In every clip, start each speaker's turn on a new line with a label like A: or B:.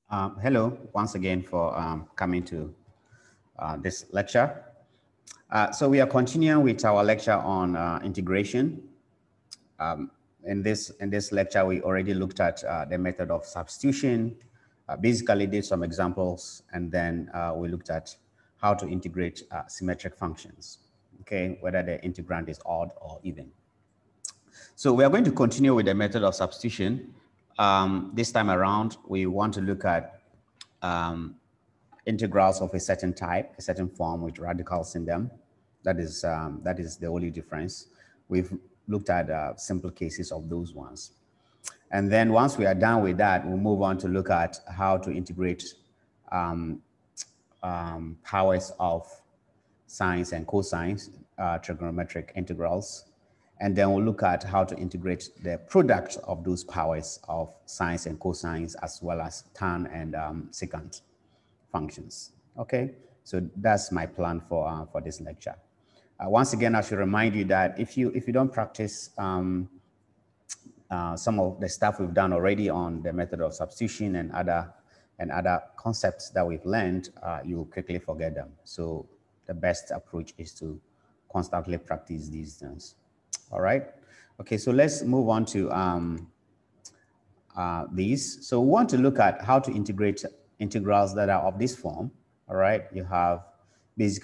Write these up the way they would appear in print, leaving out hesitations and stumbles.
A: Hello, once again for coming to this lecture. So we are continuing with our lecture on integration. In this lecture, we already looked at the method of substitution, basically did some examples, and then we looked at how to integrate symmetric functions, okay, whether the integrand is odd or even. So we are going to continue with the method of substitution. This time around, we want to look at integrals of a certain type, a certain form with radicals in them. That is the only difference. We've looked at simple cases of those ones. And then once we are done with that, we'll move on to look at how to integrate powers of sines and cosines, trigonometric integrals. And then we'll look at how to integrate the product of those powers of sines and cosines, as well as tan and secant functions. Okay, so that's my plan for this lecture. Once again, I should remind you that if you don't practice some of the stuff we've done already on the method of substitution and other concepts that we've learned, you will quickly forget them. So the best approach is to constantly practice these things. All right. Okay, so let's move on to these. So we want to look at how to integrate integrals that are of this form. All right, you have these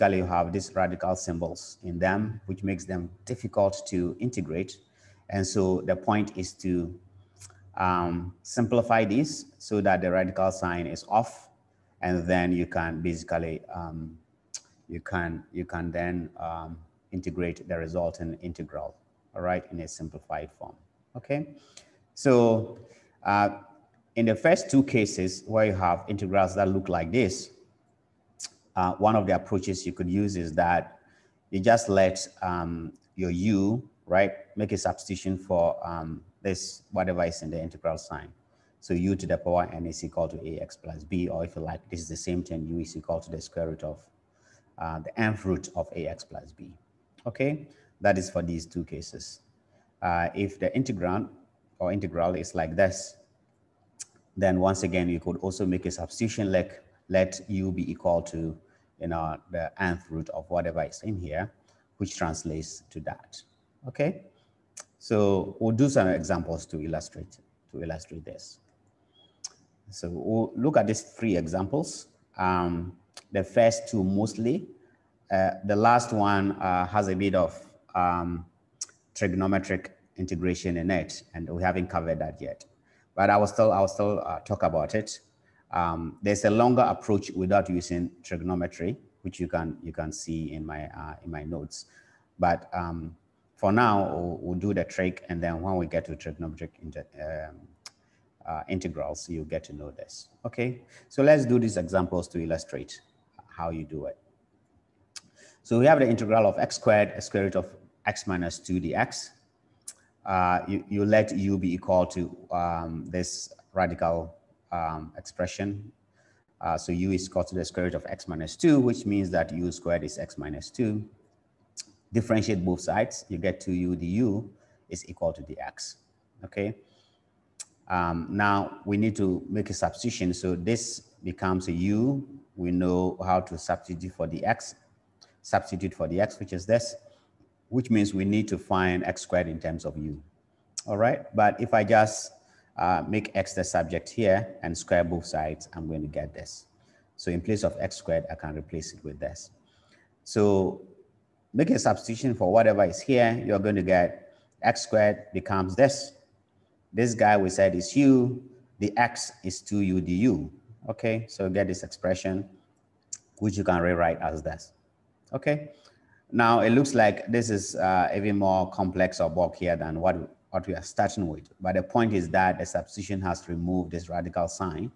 A: radical symbols in them, which makes them difficult to integrate. And so the point is to simplify this so that the radical sign is off, and then you can basically you can then integrate the resultant integral, all right, in a simplified form. Okay, so in the first two cases where you have integrals that look like this, one of the approaches you could use is that you just let your u, right, make a substitution for this, whatever is in the integral sign. So u to the power n is equal to ax plus b, or if you like, this is the same thing, u is equal to the square root of the nth root of ax plus b. Okay, that is for these two cases. If the integrand or integral is like this, then once again, you could also make a substitution, like let u be equal to, the nth root of whatever is in here, which translates to that. Okay, so we'll do some examples to illustrate this. So we'll look at these three examples. The first two mostly. The last one has a bit of trigonometric integration in it, and we haven't covered that yet. But I will still talk about it. There's a longer approach without using trigonometry, which you can see in my notes. But for now, we'll do the trick, and then when we get to trigonometric integrals, you'll get to know this. Okay, so let's do these examples to illustrate how you do it. So we have the integral of x squared, square root of x minus 2 dx. You let u be equal to this radical expression. So u is equal to the square root of x minus 2, which means that u squared is x minus 2. Differentiate both sides, you get 2u du is equal to dx. Okay. Now we need to make a substitution. So this becomes a u. We know how to substitute for the x, which is this, which means we need to find x squared in terms of u. All right, but if I just make x the subject here and square both sides, I'm going to get this. So in place of x squared, I can replace it with this. So make a substitution for whatever is here, you're going to get x squared becomes this. This guy we said is u, the x is 2u du. Okay, so get this expression, which you can rewrite as this. Okay, now it looks like this is even more complex or bulk here than what we are starting with. But the point is that the substitution has removed this radical sign.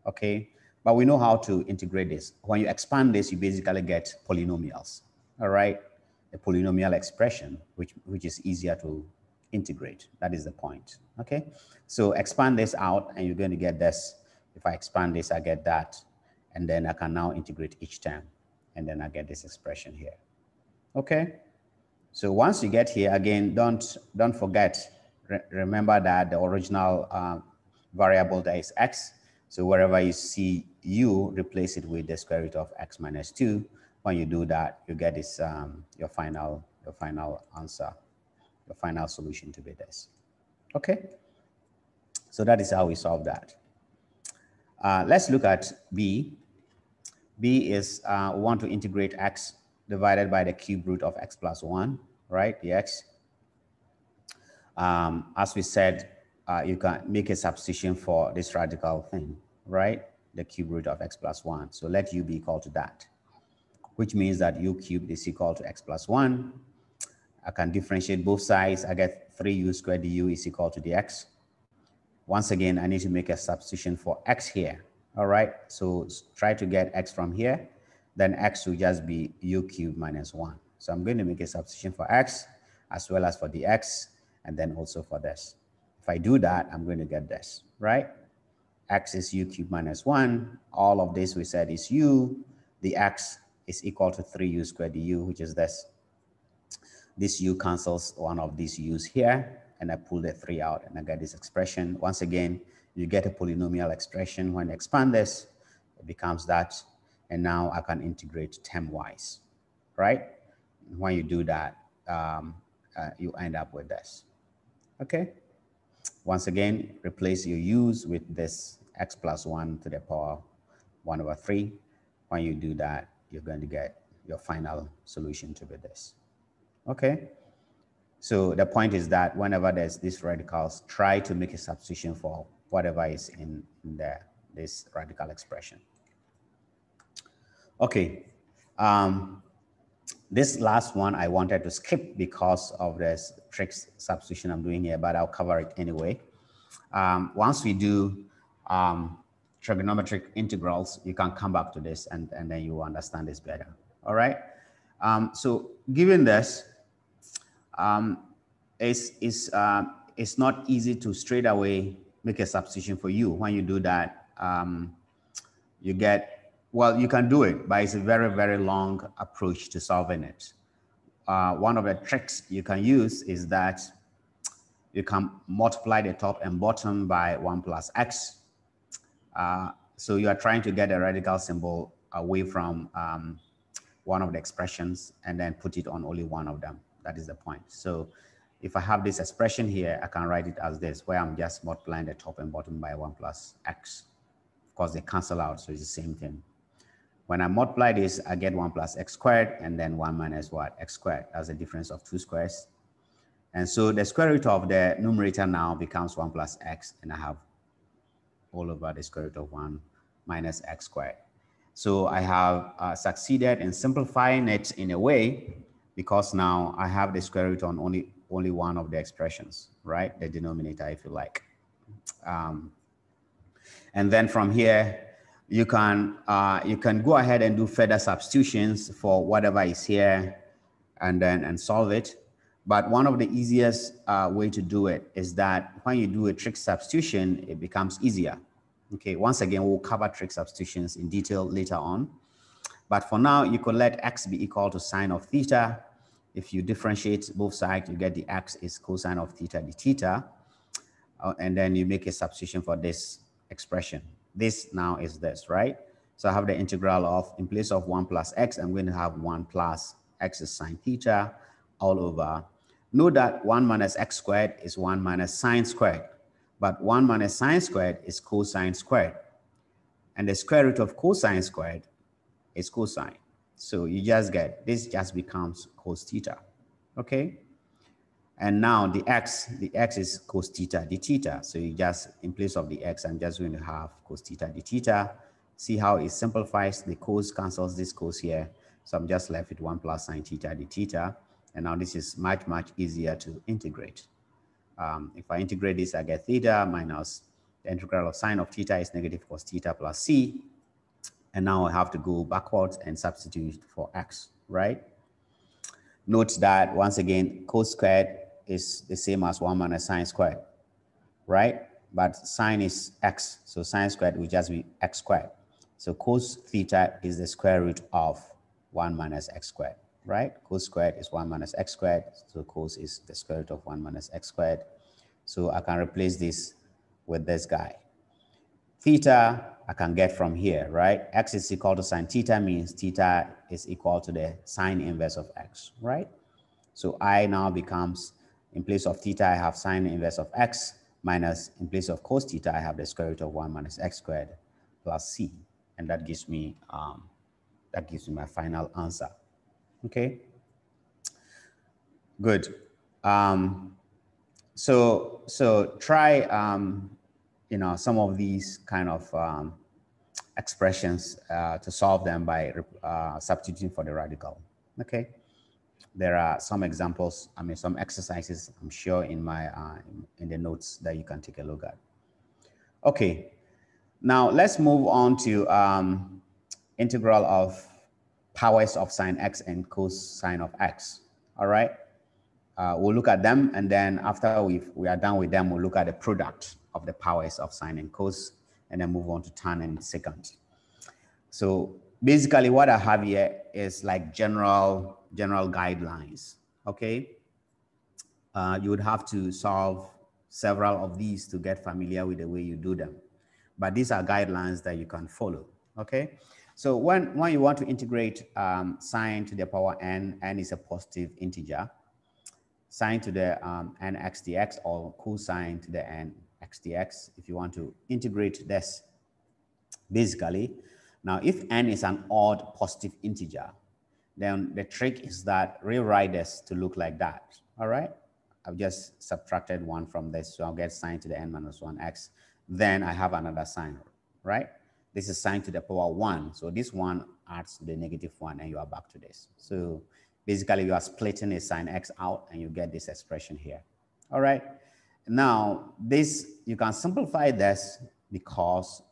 A: Okay, but we know how to integrate this. When you expand this, you basically get polynomials. All right, a polynomial expression, which is easier to integrate. That is the point. Okay, so expand this out and you're going to get this. If I expand this, I get that. And then I can now integrate each term. And then I get this expression here. Okay, so once you get here, again, don't forget, remember that the original variable there is x. So wherever you see u, replace it with the square root of x minus 2. When you do that, you get this your final answer, your final solution to be this. Okay, so that is how we solve that. Let's look at b. b is we want to integrate x divided by the cube root of x plus 1, right, the x. As we said, you can make a substitution for this radical thing, right? The cube root of x plus 1. So let u be equal to that, which means that u cubed is equal to x plus 1. I can differentiate both sides. I get 3u squared du is equal to the x. Once again, I need to make a substitution for x here. All right, so try to get x from here. Then x will just be u cubed minus 1. So I'm going to make a substitution for x as well as for the x, and then also for this. If I do that, I'm going to get this, right? X is u cubed minus 1. All of this we said is u. The x is equal to 3u squared du, which is this. This u cancels one of these u's here, and I pull the 3 out, and I get this expression. Once again, you get a polynomial expression. When you expand this, it becomes that, and now I can integrate term-wise, right? When you do that, you end up with this. Okay. Once again, replace your u's with this x plus 1 to the power 1 over 3. When you do that, you're going to get your final solution to be this. Okay. So the point is that whenever there's these radicals, try to make a substitution for whatever is in this radical expression. Okay. This last one I wanted to skip because of this trig substitution I'm doing here, but I'll cover it anyway. Once we do trigonometric integrals, you can come back to this and then you will understand this better. All right. So given this, it's not easy to straight away make a substitution for u. When you do that, you get, well, you can do it, but it's a very, very long approach to solving it. One of the tricks you can use is that you can multiply the top and bottom by 1 plus x. So you are trying to get a radical symbol away from one of the expressions and then put it on only one of them. That is the point. So if I have this expression here, I can write it as this, where I'm just multiplying the top and bottom by 1 plus x. Of course, they cancel out, so it's the same thing. When I multiply this, I get 1 plus x squared, and then 1 minus what? X squared. That's the difference of 2 squares. And so the square root of the numerator now becomes 1 plus x, and I have all over the square root of 1 minus x squared. So I have succeeded in simplifying it in a way, because now I have the square root on only one of the expressions, right? The denominator, if you like. And then from here, you can go ahead and do further substitutions for whatever is here and solve it. But one of the easiest way to do it is that when you do a trig substitution, it becomes easier. Okay, once again, we'll cover trig substitutions in detail later on. But for now, you could let x be equal to sine of theta. If you differentiate both sides, you get the x is cosine of theta d theta. And then you make a substitution for this expression. This now is this, right? So I have the integral of, in place of 1 plus x, I'm going to have 1 plus x is sine theta all over. Note that 1 minus x squared is 1 minus sine squared. But 1 minus sine squared is cosine squared. And the square root of cosine squared is cosine. So you just get, this just becomes cos theta, okay? And now the x is cos theta d theta. So you just, in place of the x, I'm just going to have cos theta d theta. See how it simplifies, the cos cancels this cos here. So I'm just left with 1 plus sine theta d theta. And now this is much, much easier to integrate. If I integrate this, I get theta minus the integral of sine of theta is negative cos theta plus c. And now I have to go backwards and substitute for x, right? Note that once again, cos squared is the same as 1 minus sine squared, right? But sine is x, so sine squared will just be x squared. So cos theta is the square root of 1 minus x squared, right? Cos squared is 1 minus x squared, so cos is the square root of 1 minus x squared. So I can replace this with this guy. Theta, I can get from here, right? X is equal to sine theta means theta is equal to the sine inverse of x, right? So I now becomes, in place of theta, I have sine inverse of x minus, in place of cos theta, I have the square root of 1 minus x squared plus c. And that gives me my final answer. Okay, good. So try, some of these kind of expressions to solve them by substituting for the radical. Okay. There are some examples, some exercises, I'm sure, in my in the notes that you can take a look at. Okay, now let's move on to integral of powers of sine x and cosine of x. All right, we'll look at them, and then after we are done with them, we'll look at the product of the powers of sine and cos, and then move on to tan and secant. So basically what I have here is like general guidelines, okay? You would have to solve several of these to get familiar with the way you do them. But these are guidelines that you can follow, okay? So when you want to integrate sine to the power n is a positive integer, sine to the nx dx or cosine to the nx dx, if you want to integrate this, basically, now, if n is an odd positive integer, then the trick is that rewrite this to look like that, all right? I've just subtracted 1 from this, so I'll get sine to the n minus 1x. Then I have another sign, right? This is sine to the power 1, so this one adds to the negative 1, and you are back to this. So basically, you are splitting a sine x out, and you get this expression here, all right? Now, this, you can simplify this because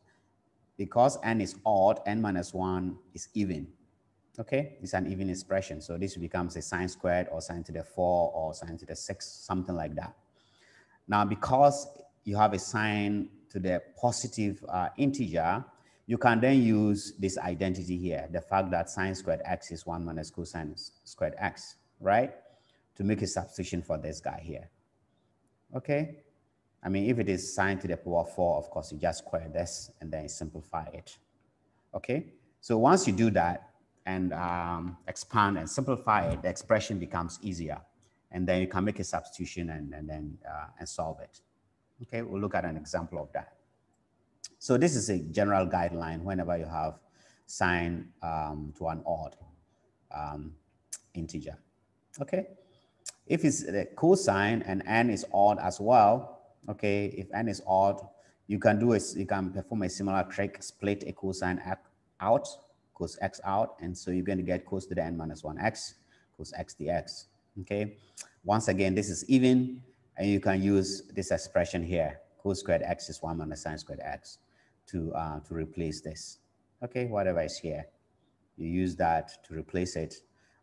A: n is odd, n minus 1 is even, okay? It's an even expression. So this becomes a sine squared or sine to the 4 or sine to the 6, something like that. Now, because you have a sine to the positive integer, you can then use this identity here, the fact that sine squared x is 1 minus cosine squared x, right? To make a substitution for this guy here, okay? If it is sine to the power 4, of course, you just square this and then simplify it. Okay, so once you do that and expand and simplify it, the expression becomes easier. And then you can make a substitution and solve it. Okay, we'll look at an example of that. So this is a general guideline whenever you have sine to an odd integer. Okay, if it's the cosine and n is odd as well, okay, if n is odd, you can perform a similar trick, split a cosine out, cos x out, and so you're going to get cos to the n minus 1x, cos x dx, okay? Once again, this is even, and you can use this expression here, cos squared x is 1 minus sine squared x, to replace this, okay? Whatever is here, you use that to replace it,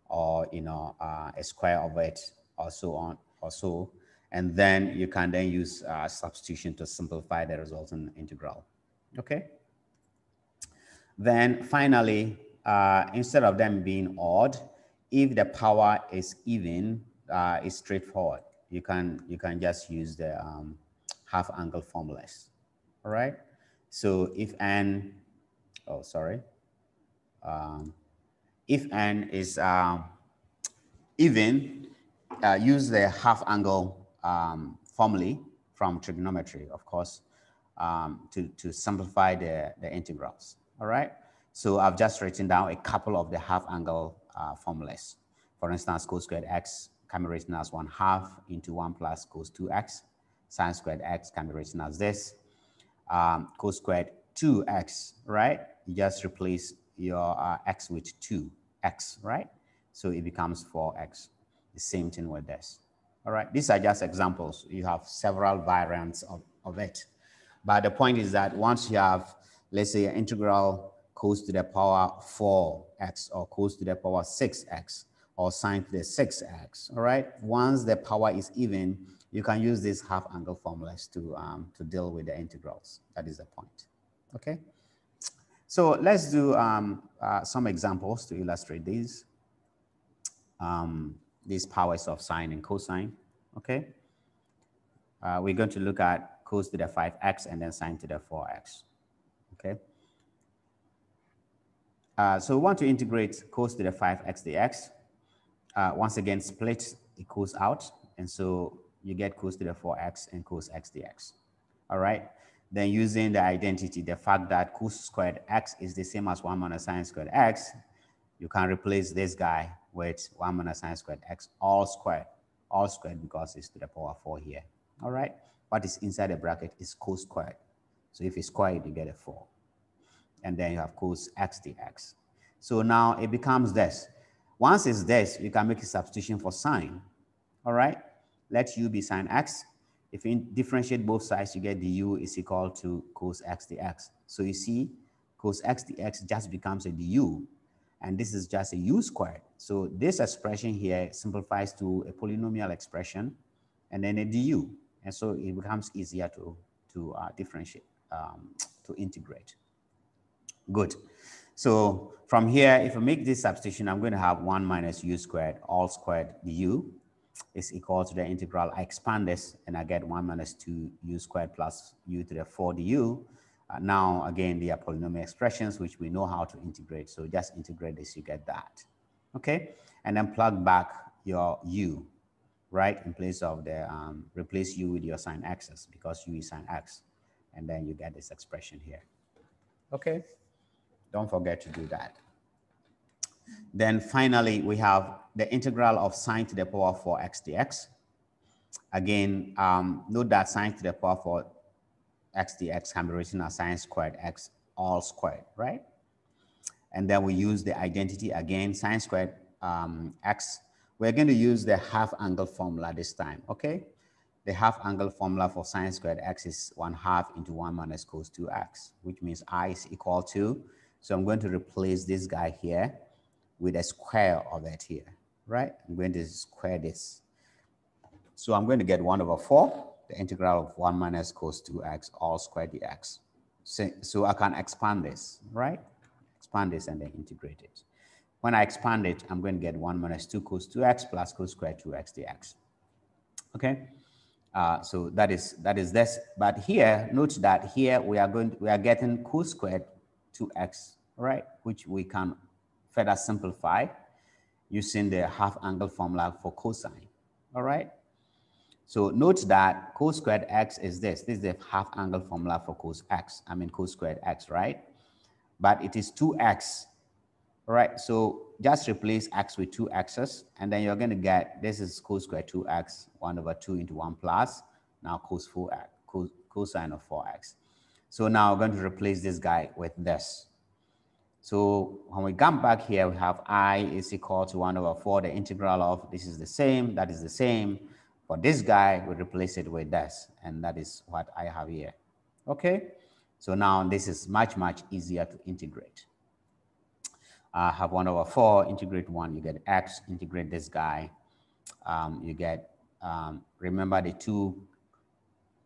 A: or, a square of it, or so on, or so. And then you can then use substitution to simplify the resultant integral, okay? Then finally, instead of them being odd, if the power is even, it's straightforward. You can just use the half angle formulas, all right? So if n, if n is even, use the half angle formulae from trigonometry, of course, to simplify the integrals, all right? So I've just written down a couple of the half angle formulas. For instance, cos squared x can be written as 1/2 into 1 plus cos 2x. Sine squared x can be written as this. Cos squared 2x, right? You just replace your x with 2x, right? So it becomes 4x. The same thing with this. All right, these are just examples. You have several variants of it. But the point is that once you have, let's say, an integral cos to the power 4x or cos to the power 6x or sine to the 6x, all right? Once the power is even, you can use these half angle formulas to deal with the integrals. That is the point, okay? So let's do some examples to illustrate these powers of sine and cosine, okay? We're going to look at cos to the 5x and then sine to the 4x. okay? So we want to integrate cos to the 5x dx. Once again, split the cos out, and so you get cos to the 4x and cos x dx. All right? Then using the identity, the fact that cos squared x is the same as 1 minus sine squared x, you can replace this guy with 1 minus sine squared x all squared because it's to the power 4 here. All right? What is inside the bracket is cos squared. So if you square it, you get a 4. And then you have cos x dx. So now it becomes this. Once it's this, you can make a substitution for sine. All right? Let u be sine x. If you differentiate both sides, you get du is equal to cos x dx. So you see, cos x dx just becomes a du, and this is just a u squared. So this expression here simplifies to a polynomial expression and then a du. And so it becomes easier to differentiate, to integrate. Good. So from here, if I make this substitution, I'm going to have 1 minus u squared all squared du is equal to the integral. I expand this and I get 1 minus 2 u squared plus u to the 4 du. Now, again, they are polynomial expressions, which we know how to integrate. So just integrate this, you get that. Okay? And then plug back your u, right? In place of the, replace u with your sine x's because u is sine x. And then you get this expression here. Okay? Don't forget to do that. Then finally, we have the integral of sine to the power 4x dx. Again, note that sine to the power 4x dx can be written as sine squared x all squared, right? And then we use the identity again, sine squared x. We're going to use the half angle formula this time, okay? The half angle formula for sine squared x is 1/2 into 1 minus cos 2x, which means I is equal to, so I'm going to replace this guy here with a square of it here, right? I'm going to square this. So I'm going to get 1/4, the integral of 1 minus cos 2x all squared dx. So I can expand this, right? Expand this and then integrate it. When I expand it, I'm going to get 1 minus 2 cos 2x plus cos squared 2x dx. Okay? So that is this. But here, note that here we are getting cos squared 2x, right? Which we can further simplify using the half angle formula for cosine. All right. So note that cos squared x is this. This is the half angle formula for cos x. I mean cos squared x, right? But it is 2x. All right. So just replace x with 2 x's, and then you're going to get, this is cos squared 2x, 1/2 into 1 plus, now cos 4x, cosine of 4x. So now we're going to replace this guy with this. So when we come back here, we have I is equal to 1/4, the integral of, this is the same, that is the same. For this guy, we replace it with this, and that is what I have here. Okay? So now this is much, much easier to integrate. I have 1/4, integrate 1, you get x, integrate this guy, you get, remember the 2,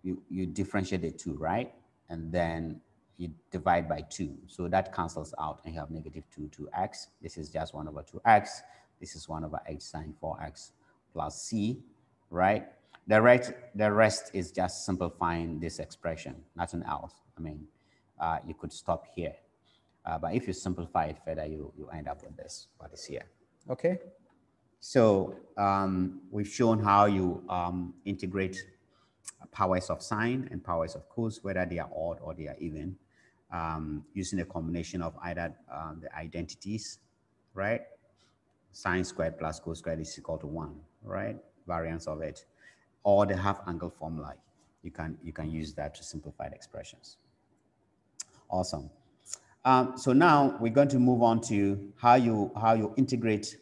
A: you differentiate the 2, right? And then you divide by 2. So that cancels out and you have negative 2x. This is just 1/2x. This is 1/8 sine 4x plus c, right? The rest is just simplifying this expression, nothing else. I mean, you could stop here. But if you simplify it further, you end up with this, what is here. Okay? So we've shown how you integrate powers of sine and powers of cos, whether they are odd or they are even, using a combination of either the identities, right? Sine squared plus cos squared is equal to 1, right? Variance of it, or the half angle formula. You can use that to simplify the expressions. Awesome. So now we're going to move on to how you integrate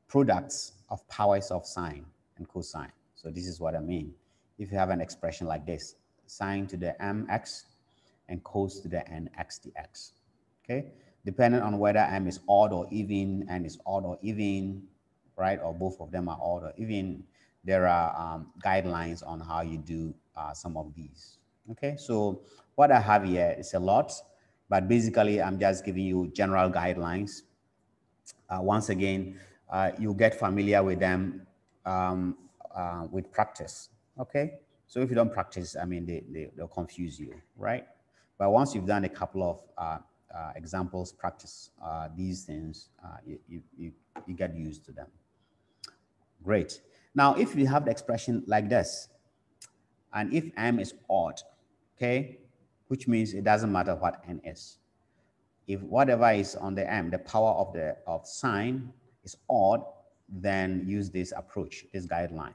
A: products of powers of sine and cosine. So this is what I mean. If you have an expression like this, sine to the mx and cos to the nx dx, okay? Depending on whether m is odd or even, n is odd or even, right? Or both of them are odd or even, there are guidelines on how you do some of these, okay? So what I have here is a lot, but basically I'm just giving you general guidelines. Once again, you get familiar with them with practice, okay? So if you don't practice, I mean, they'll confuse you, right? But once you've done a couple of examples, practice these things, you get used to them. Great. Now, if you have the expression like this, and if m is odd, okay, which means it doesn't matter what n is. If whatever is on the m, the power of sine is odd, then use this approach, this guideline.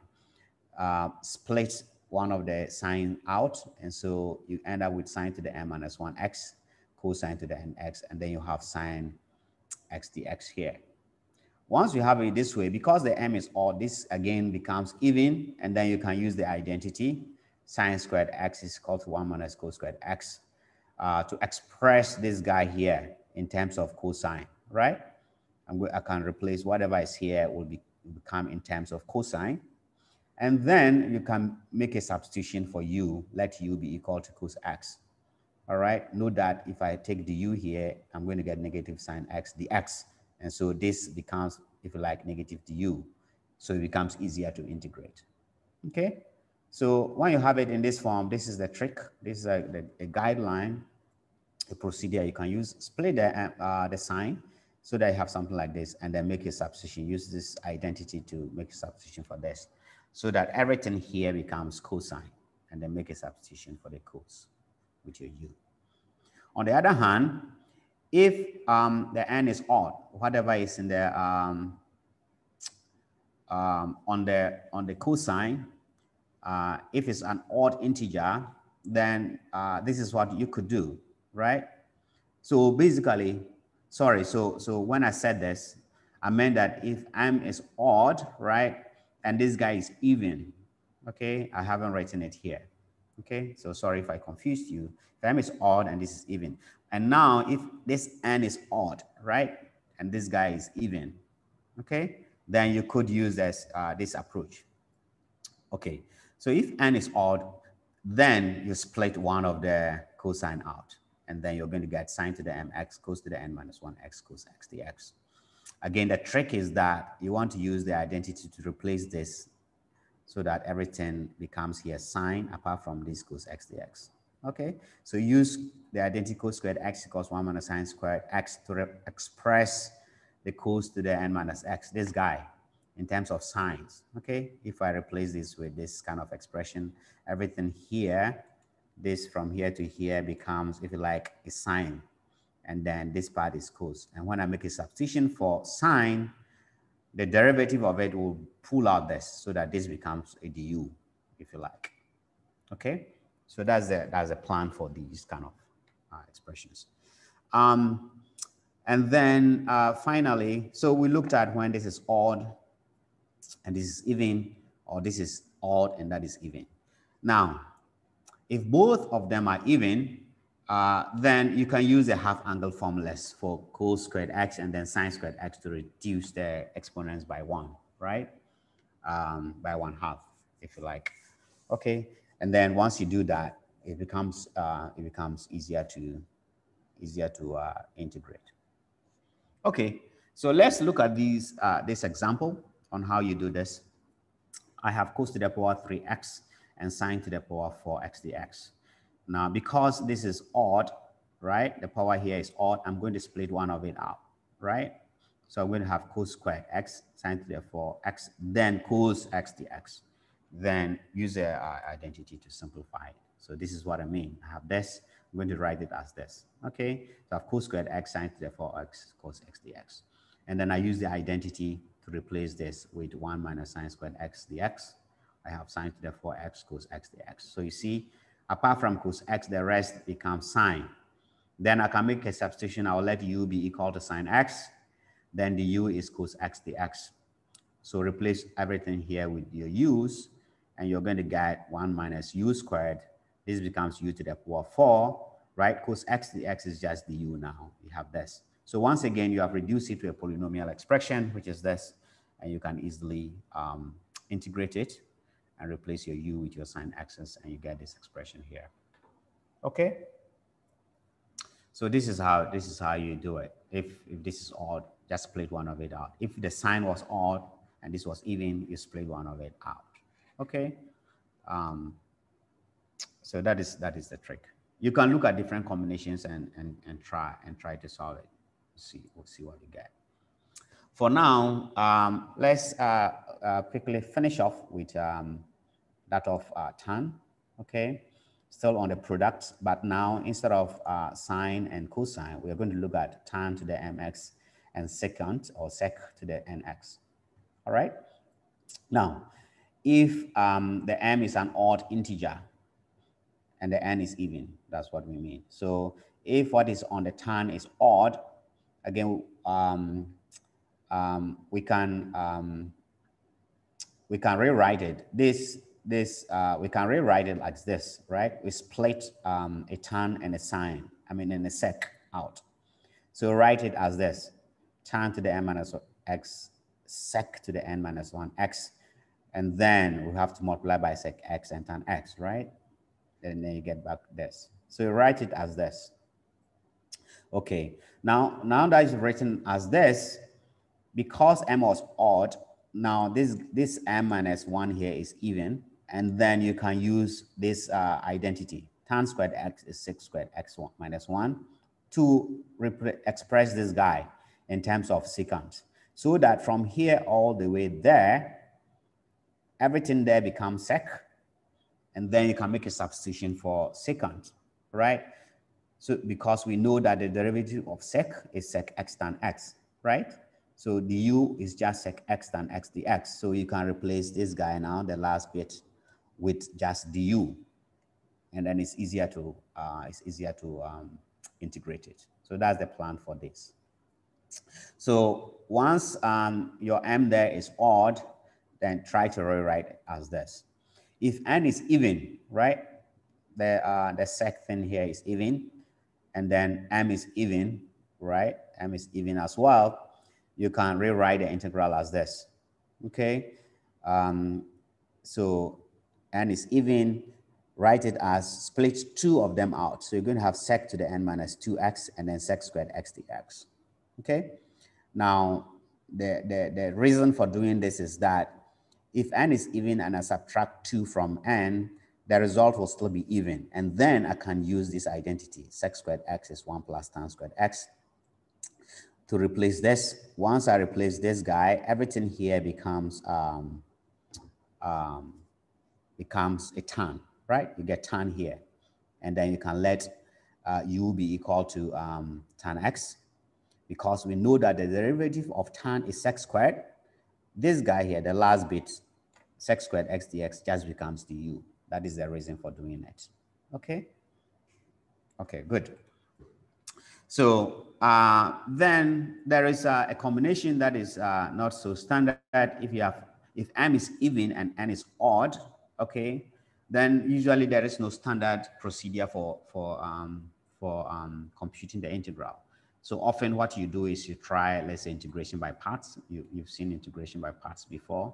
A: Split one of the sine out, and so you end up with sine to the m minus 1x, cosine to the nx, and then you have sine x dx here. Once you have it this way, because the m is odd, this again becomes even, and then you can use the identity sine squared x is equal to 1 minus cos squared x to express this guy here in terms of cosine, right? And I can replace whatever is here will become in terms of cosine. And then you can make a substitution for u, let u be equal to cos x. All right, note that if I take the u here, I'm going to get negative sine x dx. And so this becomes, if you like, negative du. So it becomes easier to integrate. Okay, so when you have it in this form, this is the trick. This is a guideline, a procedure you can use. Split the sign so that you have something like this, and then make a substitution. Use this identity to make a substitution for this, so that everything here becomes cosine, and then make a substitution for the cos with your u. On the other hand, if the n is odd, whatever is in the on the cosine, if it's an odd integer, then this is what you could do, right? So basically, sorry, so when I said this, I meant that if m is odd, right, and this guy is even, okay, I haven't written it here, okay, so sorry if I confused you. If m is odd and this is even, and now if this n is odd, right, and this guy is even, okay, then you could use this approach. Okay, so if n is odd, then you split one of the cosine out, and then you're going to get sine to the mx cos to the n minus 1x cos x dx. Again, the trick is that you want to use the identity to replace this so that everything becomes here sine apart from this cos x dx. Okay, so use the identity cos squared x equals 1 minus sine squared x to express the cos to the n minus x, this guy, in terms of sines. Okay, if I replace this with this kind of expression, everything here, this from here to here becomes, if you like, a sine, and then this part is cos. And when I make a substitution for sine, the derivative of it will pull out this so that this becomes a du, if you like. Okay, so that's a plan for these kind of expressions. And then finally, so we looked at when this is odd and this is even, or this is odd and that is even. Now, if both of them are even, then you can use the half angle formulas for cos squared x and then sine squared x to reduce the exponents by 1, right? By 1/2, if you like. Okay, and then once you do that, it becomes easier to integrate. Okay, so let's look at this example on how you do this. I have cos to the power 3x and sine to the power 4x dx. Now, because this is odd, right? The power here is odd. I'm going to split one of it out, right? So I'm going to have cos squared x, sine to the 4x, then cos x dx. Then use the identity to simplify it. So this is what I mean. I have this. I'm going to write it as this. Okay, so I have cos squared x, sine to the 4x, cos x dx. And then I use the identity to replace this with 1 minus sine squared x dx. I have sine to the 4x, cos x dx. So you see, apart from cos x, the rest becomes sine. Then I can make a substitution. I'll let u be equal to sine x. Then the u is cos x dx. So replace everything here with your u's, and you're going to get 1 minus u squared. This becomes u to the power 4, right? Cos x dx is just the u now. You have this. So once again, you have reduced it to a polynomial expression, which is this, and you can easily integrate it and replace your u with your sine x's, and you get this expression here. Okay. So this is how you do it. If this is odd, just split one of it out. If the sine was odd and this was even, you split one of it out. Okay. So that is the trick. You can look at different combinations and try to solve it. We'll see what you get. For now, let's quickly finish off with that of tan. Okay, still on the products, but now instead of sine and cosine, we are going to look at tan to the mx and secant or sec to the nx. All right. Now, if the m is an odd integer and the n is even, that's what we mean. So if what is on the tan is odd, again, we can rewrite it. We can rewrite it like this, right? We split a tan and a sine, and a sec out. So write it as this: tan to the n minus x, sec to the n minus 1 x, and then we have to multiply by sec x and tan x, right? And then you get back this. So you write it as this. Okay, now that is written as this, because m was odd, now this m minus 1 here is even, and then you can use this identity. Tan squared x is sec squared x minus 1 to express this guy in terms of secant. So that from here all the way there, everything there becomes sec, and then you can make a substitution for secant, right? So because we know that the derivative of sec is sec x tan x, right? So du is just sec x tan x dx. So you can replace this guy now, the last bit, with just du, and then it's easier to integrate it. So that's the plan for this. So once your m there is odd, then try to rewrite it as this. If n is even, right, the sec thing here is even, and then m is even, right? M is even as well. You can rewrite the integral as this, okay? So n is even, write it as split two of them out. So you're going to have sec to the n minus 2x and then sec squared x dx, okay? Now, the reason for doing this is that if n is even and I subtract 2 from n, the result will still be even. And then I can use this identity, sec squared x is 1 plus tan squared x, to replace this. Once I replace this guy, everything here becomes a tan, right? You get tan here. And then you can let u be equal to tan x, because we know that the derivative of tan is sec squared. This guy here, the last bit, sec squared x dx, just becomes du. That is the reason for doing it. Okay? Okay, good. So then there is a combination that is not so standard. If m is even and n is odd, okay, then usually there is no standard procedure for computing the integral. So often what you do is you try, let's say, integration by parts. You've seen integration by parts before.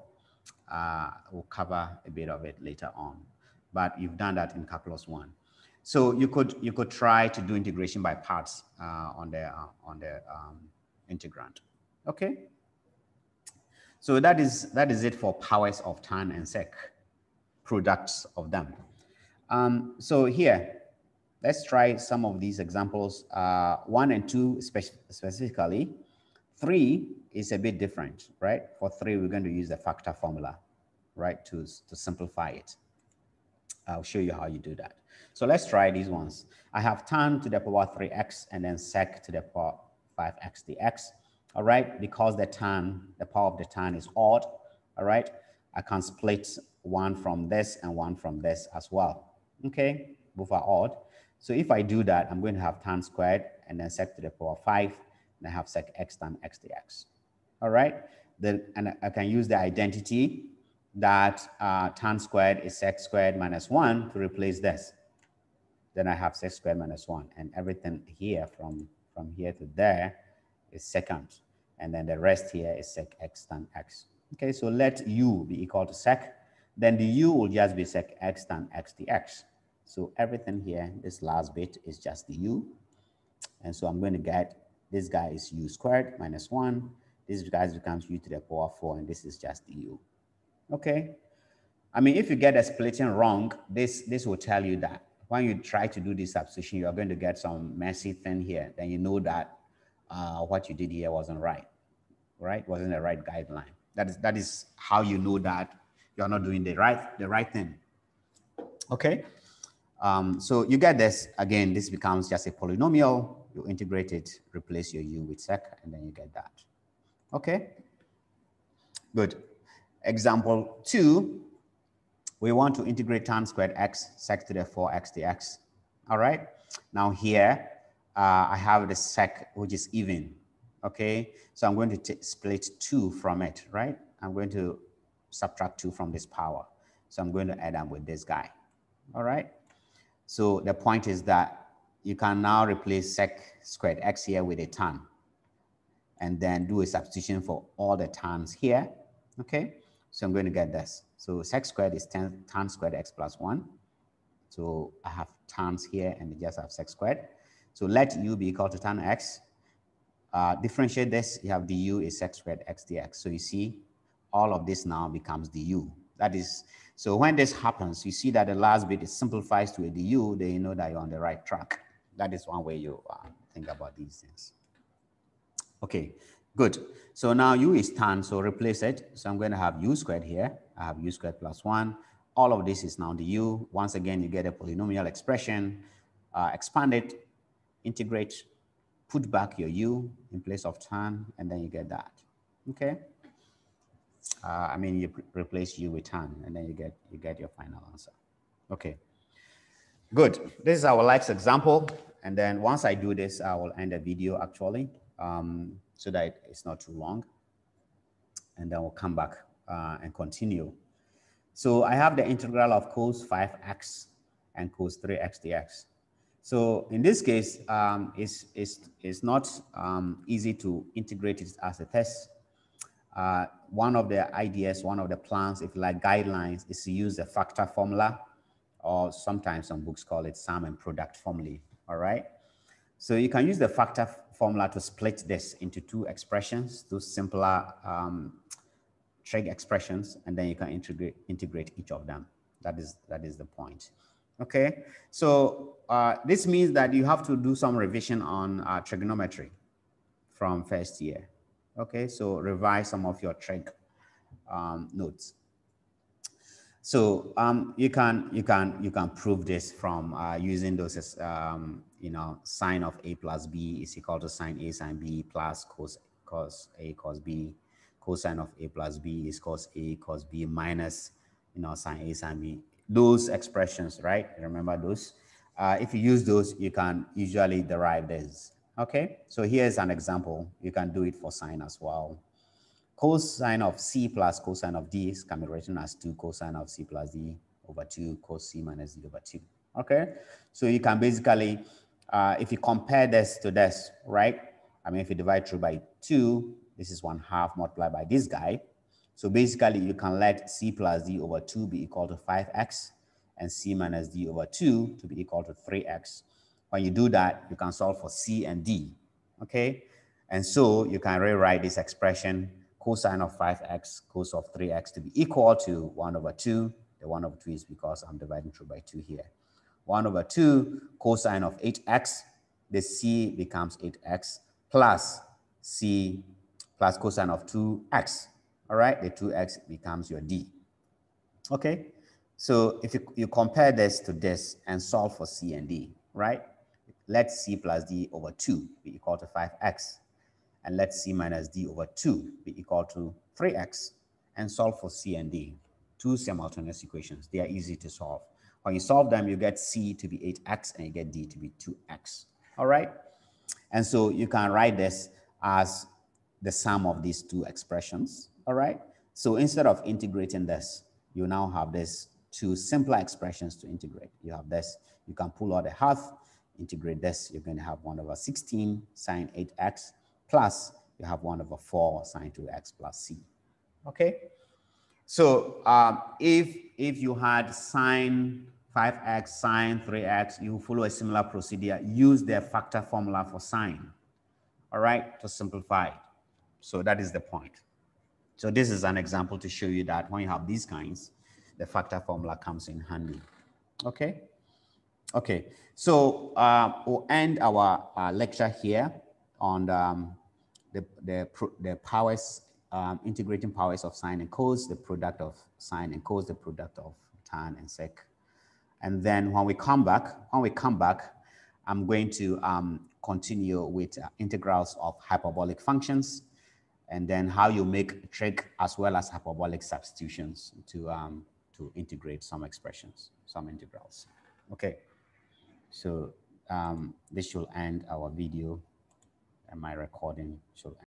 A: We'll cover a bit of it later on, but you've done that in calculus 1. So you could try to do integration by parts on the integrand. Okay. So that is it for powers of tan and sec, products of them. So here, let's try some of these examples. 1 and 2 specifically. 3 is a bit different, right? For 3, we're going to use the factor formula, right, to simplify it. I'll show you how you do that. So let's try these ones. I have tan to the power 3x and then sec to the power 5x dx. All right, because the power of the tan is odd, all right, I can split one from this and one from this as well. Okay, both are odd. So if I do that, I'm going to have tan squared and then sec to the power 5, and I have sec x tan x dx. All right, and I can use the identity that tan squared is sec squared minus 1 to replace this. Then I have sec squared minus 1, and everything here from here to there is secant, and then the rest here is sec x tan x. Okay, so let u be equal to sec, then the u will just be sec x tan x dx. So everything here, this last bit is just the u, and so I'm going to get this guy is u squared minus 1, this guy becomes u to the power 4, and this is just the u. Okay, I mean, if you get a splitting wrong, this will tell you that, when you try to do this substitution, you're going to get some messy thing here. Then you know that what you did here wasn't right, wasn't the right guideline. That is how you know that you're not doing the right thing. Okay. So you get this again. This becomes just a polynomial. You integrate it, replace your u with sec, and then you get that. Okay. Good. Example 2. We want to integrate tan squared x sec to the 4x dx. All right. Now here, I have the sec, which is even. Okay. So I'm going to split 2 from it, right? I'm going to subtract 2 from this power. So I'm going to add them with this guy. All right. So the point is that you can now replace sec squared x here with a tan and then do a substitution for all the tans here. Okay. So I'm going to get this. So sec squared is tan squared x plus 1. So I have tans here and I just have sec squared. So let u be equal to tan x. Differentiate this. You have du is sec squared x dx. So you see all of this now becomes du. That is, so when this happens, you see that the last bit is simplifies to a du, then you know that you're on the right track. That is one way you think about these things. Okay, good. So now u is tan, so replace it. So I'm going to have u squared here. I have u squared plus 1. All of this is now du. Once again, you get a polynomial expression. Expand it, integrate, put back your u in place of tan, and then you get that. Okay. I mean, you replace u with tan, and then you get your final answer. Okay. Good. This is our next example, and then once I do this, I will end the video actually, so that it's not too long, and then we'll come back and continue. So I have the integral of cos 5x and cos 3x dx. So in this case, it's not easy to integrate it as a test. One of the ideas, one of the plans, if you like guidelines, is to use the factor formula, or sometimes some books call it sum and product formulae. All right. So you can use the factor formula to split this into 2 expressions, 2 simpler trig expressions, and then you can integrate each of them. That is the point. Okay. So this means that you have to do some revision on trigonometry from first year. Okay, so revise some of your trig notes. So you can prove this from using those you know, sine of a plus b is equal to sine a sine b plus cos a cos b. Cosine of a plus b is cos a cos b minus, you know, sine a sine b. Those expressions, right? Remember those. If you use those, you can usually derive this. Okay, so here's an example. You can do it for sine as well. Cosine of c plus cosine of d can be written as 2 cosine of c plus d over 2 cos c minus d over 2. Okay, so you can basically, if you compare this to this, right? I mean, if you divide through by 2, this is 1/2 multiplied by this guy. So basically, you can let c plus d over 2 be equal to 5x and c minus d over 2 to be equal to 3x. When you do that, you can solve for c and d, okay? And so you can rewrite this expression, cosine of 5x, cos of 3x to be equal to 1 over 2. The 1 over 2 is because I'm dividing through by 2 here. 1 over 2 cosine of 8x, the c becomes 8x plus c plus cosine of 2x. All right, the 2x becomes your d. Okay, so if you compare this to this and solve for c and d, right? Let c plus d over 2 be equal to 5x. And let c minus d over 2 be equal to 3x. And solve for c and d. 2 simultaneous equations. They are easy to solve. When you solve them, you get c to be 8x and you get d to be 2x. All right? And so you can write this as the sum of these 2 expressions. All right? So instead of integrating this, you now have this 2 simpler expressions to integrate. You have this. You can pull out the half, integrate this. You're going to have 1 over 16 sine 8x plus you have 1 over 4 sine 2x plus c. Okay? So if you had sine 5x, sine 3x, you follow a similar procedure. Use the factor formula for sine, all right, to simplify. So that is the point. So this is an example to show you that when you have these kinds, the factor formula comes in handy. Okay? Okay, so we'll end our lecture here on the powers, integrating powers of sine and cos, the product of sine and cos, the product of tan and sec. And then when we come back, I'm going to continue with integrals of hyperbolic functions, and then how you make trig as well as hyperbolic substitutions to integrate some expressions, some integrals. Okay. So this should end our video, and my recording should end.